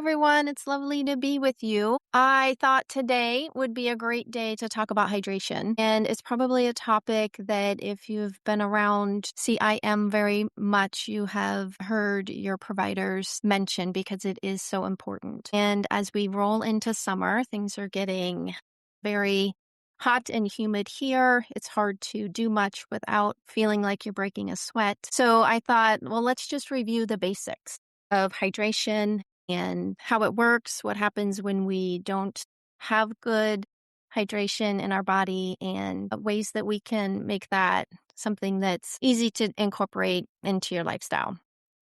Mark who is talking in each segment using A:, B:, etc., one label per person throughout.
A: everyone. It's lovely to be with you. I thought today would be a great day to talk about hydration. And it's probably a topic that if you've been around CIM very much, you have heard your providers mention because it is so important. And as we roll into summer, things are getting very hot and humid here. It's hard to do much without feeling like you're breaking a sweat. So I thought, well, let's just review the basics of hydration and how it works, what happens when we don't have good hydration in our body, and ways that we can make that something that's easy to incorporate into your lifestyle.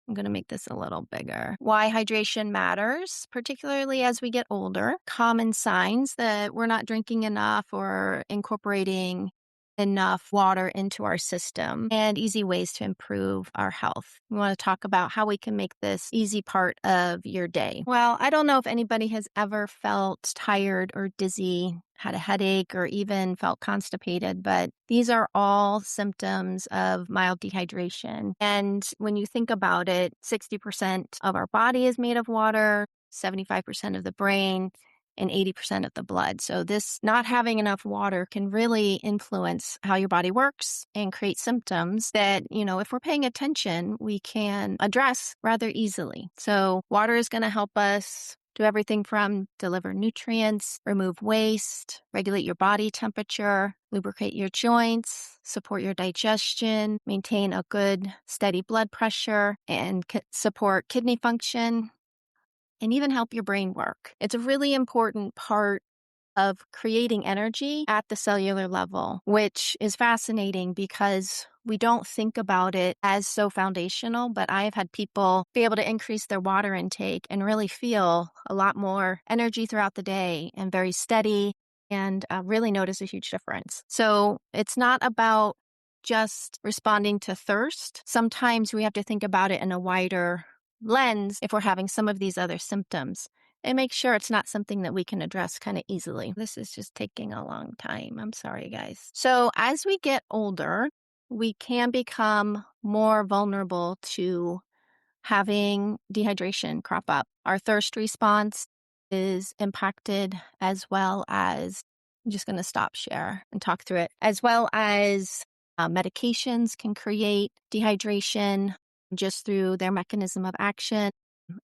A: I'm going to make this a little bigger. Why hydration matters, particularly as we get older. Common signs that we're not drinking enough or incorporating enough water into our system, and easy ways to improve our health. We want to talk about how we can make this easy part of your day. Well, I don't know if anybody has ever felt tired or dizzy, had a headache, or even felt constipated, but these are all symptoms of mild dehydration. And when you think about it, 60% of our body is made of water, 75% of the brain, and 80% of the blood. So this not having enough water can really influence how your body works and create symptoms that, if we're paying attention, we can address rather easily. So water is going to help us do everything from deliver nutrients, remove waste, regulate your body temperature, lubricate your joints, support your digestion, maintain a good, steady blood pressure, and support kidney function, and even help your brain work. It's a really important part of creating energy at the cellular level, which is fascinating because we don't think about it as so foundational, but I've had people be able to increase their water intake and really feel a lot more energy throughout the day and very steady, and really notice a huge difference. So it's not about just responding to thirst. Sometimes we have to think about it in a wider lens if we're having some of these other symptoms, and make sure it's not something that we can address kind of easily. This is just taking a long time. I'm sorry, guys. So as we get older, we can become more vulnerable to having dehydration crop up. Our thirst response is impacted, as well as, I'm just going to stop share and talk through it, as well as medications can create dehydration just through their mechanism of action.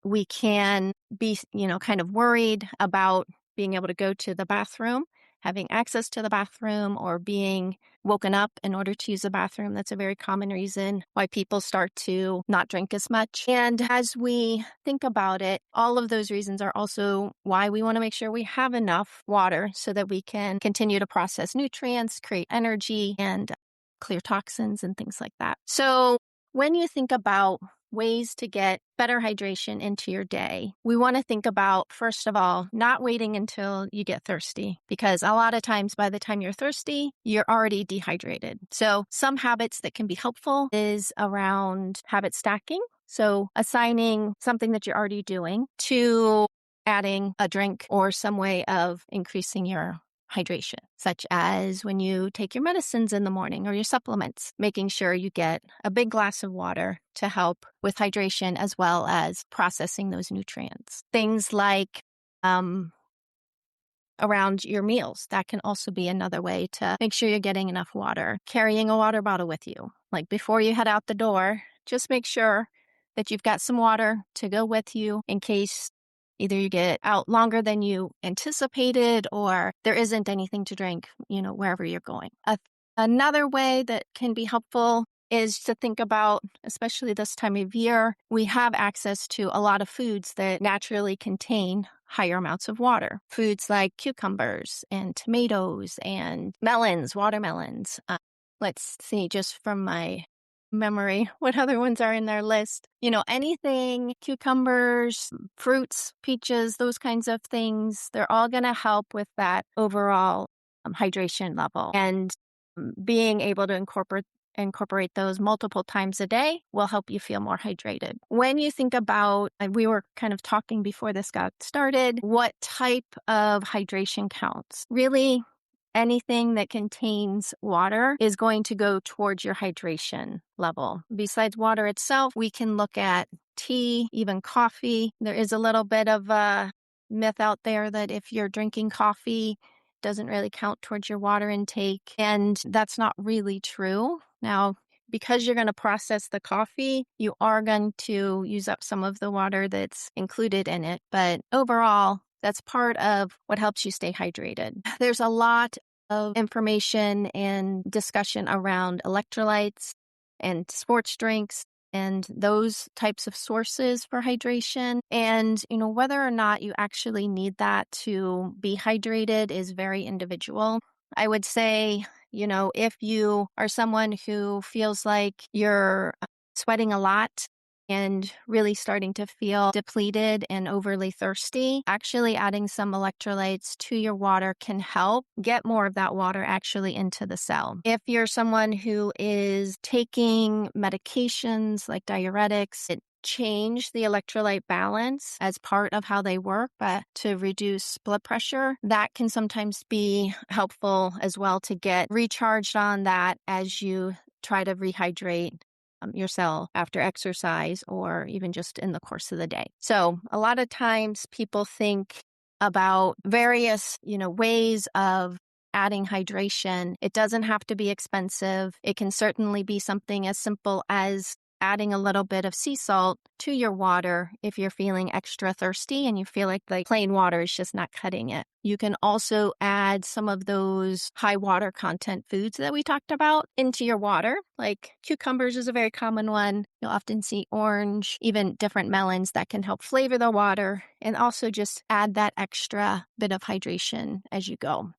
A: We can be, kind of worried about being able to go to the bathroom, having access to the bathroom, or being woken up in order to use the bathroom. That's a very common reason why people start to not drink as much. And as we think about it, all of those reasons are also why we want to make sure we have enough water so that we can continue to process nutrients, create energy, and clear toxins and things like that. So when you think about ways to get better hydration into your day, we want to think about, first of all, not waiting until you get thirsty, because a lot of times by the time you're thirsty, you're already dehydrated. So some habits that can be helpful is around habit stacking. So assigning something that you're already doing to adding a drink or some way of increasing your hydration, such as when you take your medicines in the morning or your supplements, making sure you get a big glass of water to help with hydration as well as processing those nutrients. Things like around your meals, that can also be another way to make sure you're getting enough water. Carrying a water bottle with you, like before you head out the door, just make sure that you've got some water to go with you in case either you get out longer than you anticipated or there isn't anything to drink, wherever you're going. Another way that can be helpful is to think about, especially this time of year, we have access to a lot of foods that naturally contain higher amounts of water. Foods like cucumbers and tomatoes and melons, watermelons. Let's see, just from my memory, what other ones are in their list? Anything, cucumbers, fruits, peaches, those kinds of things, they're all going to help with that overall hydration level. And being able to incorporate those multiple times a day will help you feel more hydrated. When you think about, and we were kind of talking before this got started, what type of hydration counts? Really, anything that contains water is going to go towards your hydration level. Besides water itself, we can look at tea, even coffee. There is a little bit of a myth out there that if you're drinking coffee, it doesn't really count towards your water intake, and that's not really true. Now, because you're going to process the coffee, you are going to use up some of the water that's included in it. But overall, that's part of what helps you stay hydrated. There's a lot of information and discussion around electrolytes and sports drinks and those types of sources for hydration. And, whether or not you actually need that to be hydrated is very individual. I would say, if you are someone who feels like you're sweating a lot and really starting to feel depleted and overly thirsty, actually adding some electrolytes to your water can help get more of that water actually into the cell. If you're someone who is taking medications like diuretics, it change the electrolyte balance as part of how they work, but to reduce blood pressure, that can sometimes be helpful as well to get recharged on that as you try to rehydrate yourself after exercise or even just in the course of the day. So a lot of times people think about various, ways of adding hydration. It doesn't have to be expensive. It can certainly be something as simple as adding a little bit of sea salt to your water if you're feeling extra thirsty and you feel like the plain water is just not cutting it. You can also add some of those high water content foods that we talked about into your water, like cucumbers is a very common one. You'll often see orange, even different melons that can help flavor the water and also just add that extra bit of hydration as you go.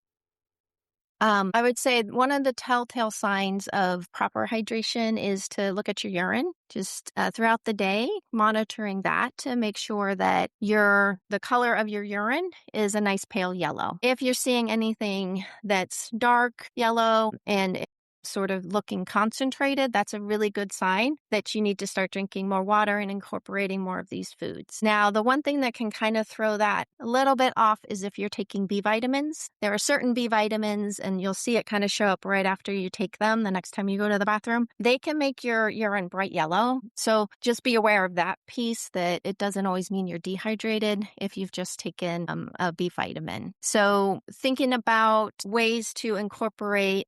A: I would say one of the telltale signs of proper hydration is to look at your urine just throughout the day, monitoring that to make sure that the color of your urine is a nice pale yellow. If you're seeing anything that's dark yellow and sort of looking concentrated, that's a really good sign that you need to start drinking more water and incorporating more of these foods. Now, the one thing that can kind of throw that a little bit off is if you're taking B vitamins. There are certain B vitamins, and you'll see it kind of show up right after you take them the next time you go to the bathroom. They can make your urine bright yellow. So just be aware of that piece, that it doesn't always mean you're dehydrated if you've just taken a B vitamin. So thinking about ways to incorporate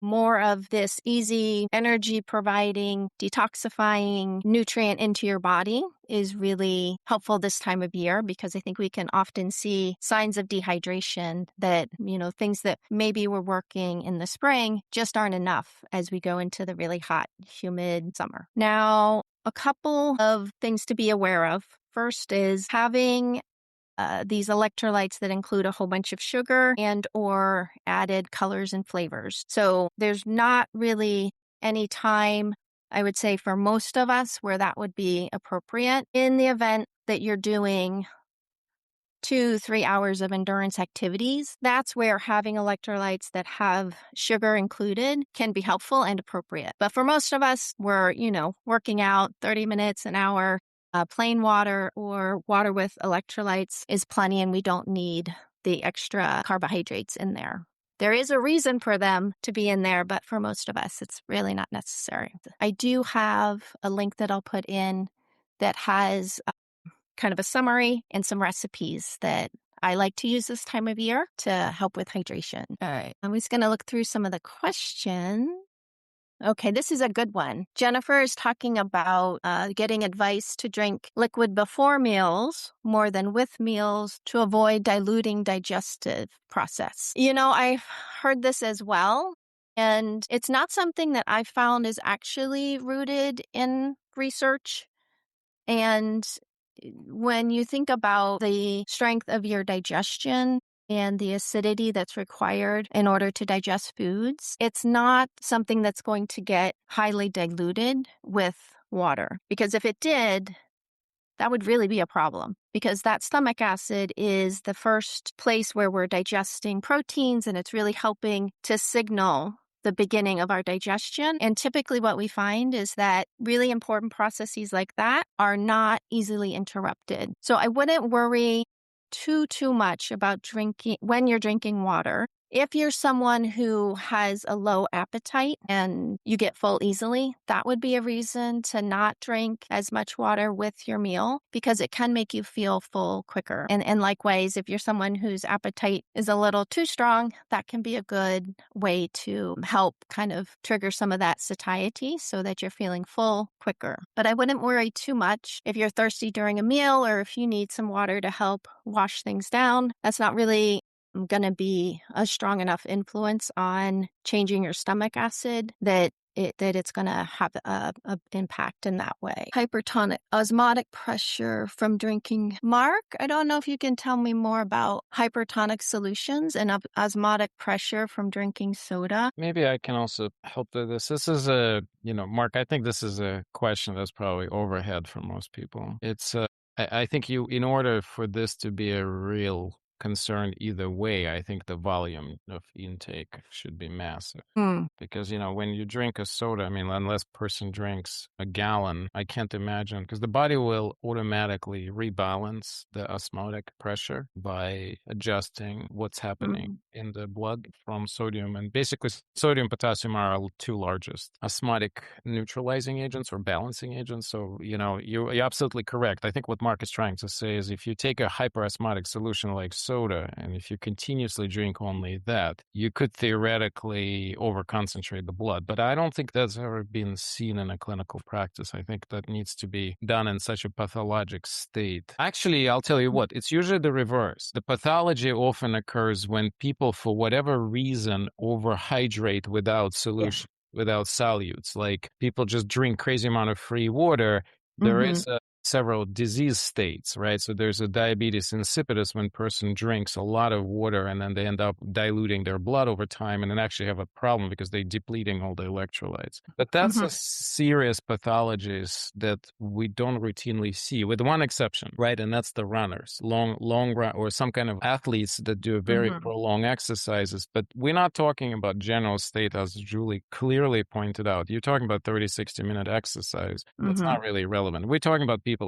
A: more of this easy energy providing, detoxifying nutrient into your body is really helpful this time of year, because I think we can often see signs of dehydration that, things that maybe were working in the spring just aren't enough as we go into the really hot, humid summer. Now, a couple of things to be aware of. First is having these electrolytes that include a whole bunch of sugar and or added colors and flavors. So there's not really any time, I would say, for most of us where that would be appropriate. In the event that you're doing 2-3 hours of endurance activities, that's where having electrolytes that have sugar included can be helpful and appropriate. But for most of us, we're, working out 30 minutes, an hour. Plain water or water with electrolytes is plenty, and we don't need the extra carbohydrates in there. There is a reason for them to be in there, but for most of us, it's really not necessary. I do have a link that I'll put in that has kind of a summary and some recipes that I like to use this time of year to help with hydration. All right. I'm just going to look through some of the questions. Okay, this is a good one. Jennifer is talking about getting advice to drink liquid before meals more than with meals to avoid diluting digestive process. I've heard this as well, and it's not something that I've found is actually rooted in research. And when you think about the strength of your digestion and the acidity that's required in order to digest foods, it's not something that's going to get highly diluted with water. Because if it did, that would really be a problem, because that stomach acid is the first place where we're digesting proteins, and it's really helping to signal the beginning of our digestion. And typically what we find is that really important processes like that are not easily interrupted. So I wouldn't worry too much about drinking when you're drinking water. If you're someone who has a low appetite and you get full easily, that would be a reason to not drink as much water with your meal because it can make you feel full quicker. And likewise, if you're someone whose appetite is a little too strong, that can be a good way to help kind of trigger some of that satiety so that you're feeling full quicker. But I wouldn't worry too much if you're thirsty during a meal or if you need some water to help wash things down. That's not really going to be a strong enough influence on changing your stomach acid that it's going to have a impact in that way. Hypertonic osmotic pressure from drinking. Mark, I don't know if you can tell me more about hypertonic solutions and osmotic pressure from drinking soda.
B: Maybe I can also help with this. This is Mark, I think this is a question that's probably overhead for most people. I think in order for this to be a real concern either way, I think the volume of intake should be massive. Because, when you drink a soda, I mean, unless person drinks a gallon, I can't imagine, because the body will automatically rebalance the osmotic pressure by adjusting what's happening in the blood from sodium. And basically, sodium and potassium are our two largest osmotic neutralizing agents or balancing agents. So, you're absolutely correct. I think what Mark is trying to say is if you take a hyperosmotic solution like soda, and if you continuously drink only that, you could theoretically overconcentrate the blood. But I don't think that's ever been seen in a clinical practice. I think that needs to be done in such a pathologic state. Actually, I'll tell you what, it's usually the reverse. The pathology often occurs when people, for whatever reason, overhydrate without solution. Without solutes, like people just drink crazy amount of free water. There is several disease states, right? So there's a diabetes insipidus when person drinks a lot of water and then they end up diluting their blood over time and then actually have a problem because they're depleting all the electrolytes. But that's a serious pathologies that we don't routinely see, with one exception, right? And that's the runners, long run, or some kind of athletes that do very prolonged exercises. But we're not talking about general state, as Julie clearly pointed out. You're talking about 30, 60-minute exercise. That's not really relevant. We're talking about people,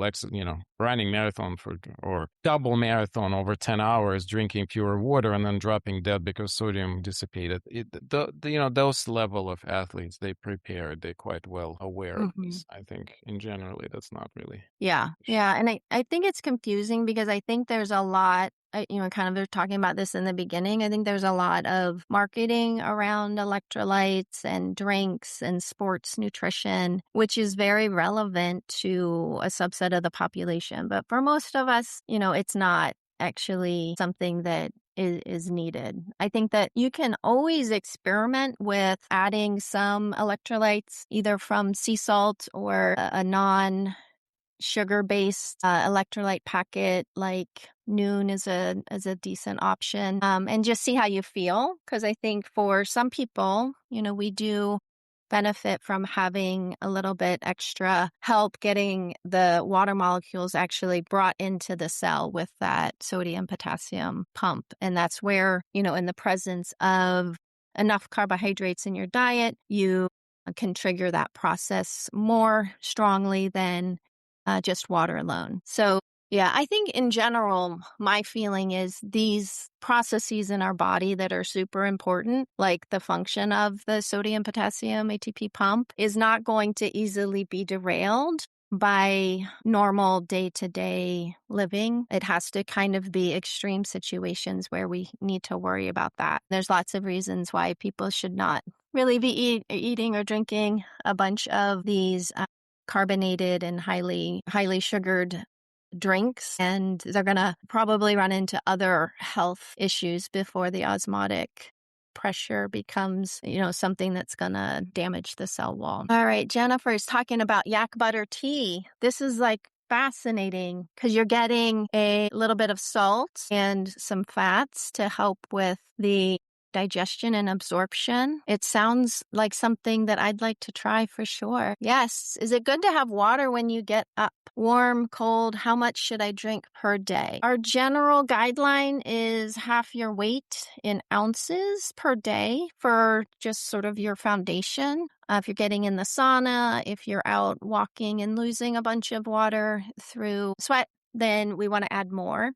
B: running marathon or double marathon over 10 hours, drinking pure water and then dropping dead because sodium dissipated. Those level of athletes, they prepared, they're quite well aware of this. I think in generally, that's not really.
A: Yeah. And I think it's confusing because I think there's a lot, kind of they're talking about this in the beginning. I think there's a lot of marketing around electrolytes and drinks and sports nutrition, which is very relevant to a subset of the population. But for most of us, it's not actually something that is needed. I think that you can always experiment with adding some electrolytes, either from sea salt or a non sugar-based electrolyte packet like Noon is a decent option, and just see how you feel. Because I think for some people, we do benefit from having a little bit extra help getting the water molecules actually brought into the cell with that sodium potassium pump. And that's where, in the presence of enough carbohydrates in your diet, you can trigger that process more strongly than just water alone. So yeah, I think in general, my feeling is these processes in our body that are super important, like the function of the sodium potassium ATP pump, is not going to easily be derailed by normal day-to-day living. It has to kind of be extreme situations where we need to worry about that. There's lots of reasons why people should not really be eating or drinking a bunch of these carbonated and highly sugared drinks, and they're going to probably run into other health issues before the osmotic pressure becomes, something that's going to damage the cell wall. All right, Jennifer is talking about yak butter tea. This is fascinating because you're getting a little bit of salt and some fats to help with the digestion and absorption. It sounds like something that I'd like to try for sure. Yes. Is it good to have water when you get up? Warm, cold? How much should I drink per day? Our general guideline is half your weight in ounces per day for just sort of your foundation. If you're getting in the sauna, if you're out walking and losing a bunch of water through sweat, then we want to add more.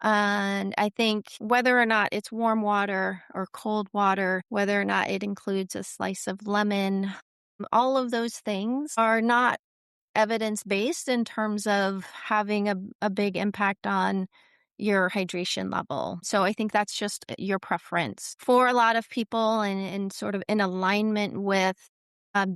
A: And I think whether or not it's warm water or cold water, whether or not it includes a slice of lemon, all of those things are not evidence-based in terms of having a big impact on your hydration level. So I think that's just your preference. For a lot of people and sort of in alignment with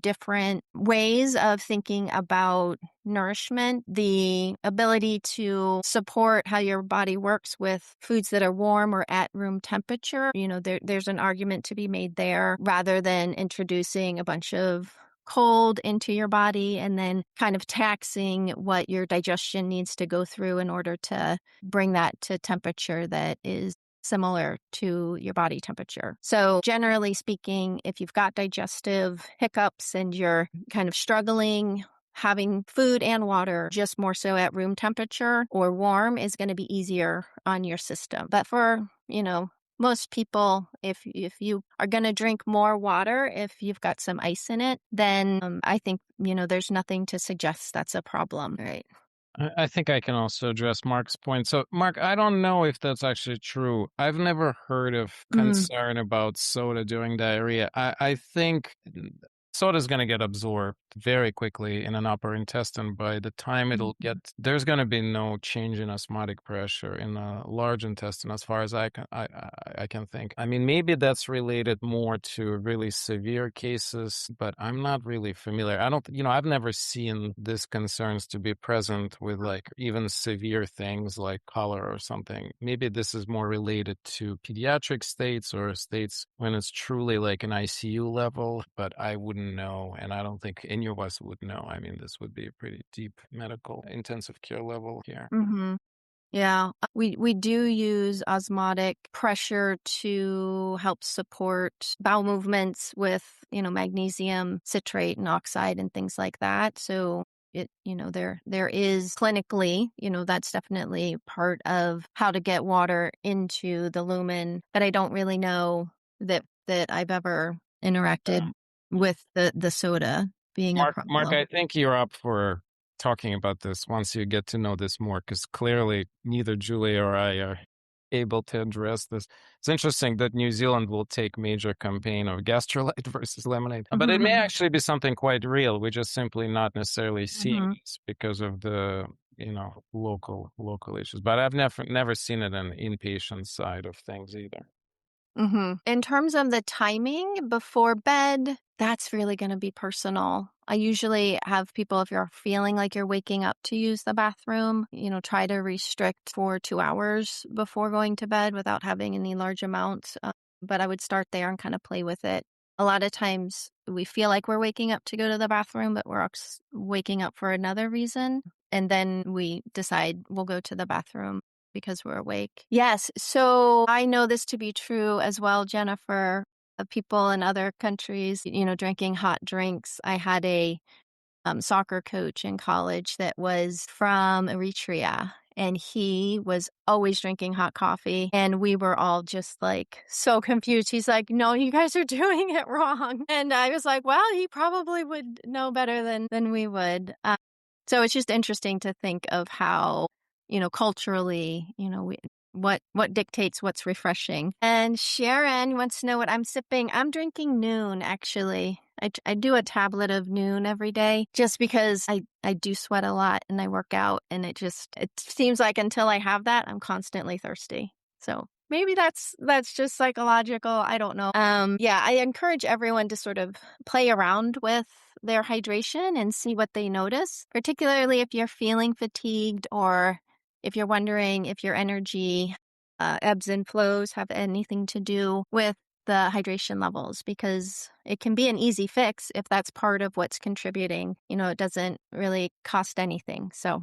A: different ways of thinking about nourishment, the ability to support how your body works with foods that are warm or at room temperature. There's an argument to be made there rather than introducing a bunch of cold into your body and then kind of taxing what your digestion needs to go through in order to bring that to temperature that is similar to your body temperature. So generally speaking, if you've got digestive hiccups and you're kind of struggling, having food and water just more so at room temperature or warm is going to be easier on your system. But for, most people, if you are going to drink more water, if you've got some ice in it, then I think, there's nothing to suggest that's a problem, right?
B: I think I can also address Mark's point. So, Mark, I don't know if that's actually true. I've never heard of
A: Mm.
B: concern about soda during diarrhea. I think soda is going to get absorbed very quickly in an upper intestine. By the time there's going to be no change in osmotic pressure in the large intestine, as far as I can think. I mean, maybe that's related more to really severe cases, but I'm not really familiar. I've never seen these concerns to be present with like even severe things like cholera or something. Maybe this is more related to pediatric states or states when it's truly like an ICU level, but I wouldn't know, and I don't think any of us would know. I mean, this would be a pretty deep medical intensive care level here.
A: Mm-hmm. Yeah, we do use osmotic pressure to help support bowel movements with, magnesium citrate and oxide and things like that. So there is clinically, that's definitely part of how to get water into the lumen. But I don't really know that I've ever
B: Yeah.
A: interacted with the soda being a
B: Mark,
A: problem.
B: I think you're up for talking about this once you get to know this more, because clearly neither Julie or I are able to address this. It's interesting that New Zealand will take major campaign of gastrolyte versus lemonade, but it may actually be something quite real. We're just simply not necessarily seeing
A: Hmm.
B: this because of the local issues. But I've never seen it on the inpatient side of things either.
A: In terms of the timing before bed, that's really going to be personal. I usually have people, if you're feeling like you're waking up to use the bathroom, try to restrict for 2 hours before going to bed without having any large amounts. But I would start there and kind of play with it. A lot of times we feel like we're waking up to go to the bathroom, but we're waking up for another reason. And then we decide we'll go to the bathroom because we're awake. Yes. So I know this to be true as well, Jennifer, of people in other countries, drinking hot drinks. I had a soccer coach in college that was from Eritrea. And he was always drinking hot coffee. And we were all just like so confused. He's like, no, you guys are doing it wrong. And I was like, well, he probably would know better than we would. So it's just interesting to think of how, culturally, what dictates what's refreshing. And Sharon wants to know what I'm sipping. I'm drinking Noon, actually. I do a tablet of Noon every day just because I do sweat a lot and I work out, and it seems like until I have that, I'm constantly thirsty. So maybe that's just psychological. I don't know. Yeah, I encourage everyone to sort of play around with their hydration and see what they notice, particularly if you're feeling fatigued or if you're wondering if your energy ebbs and flows have anything to do with the hydration levels, because it can be an easy fix if that's part of what's contributing. It doesn't really cost anything. So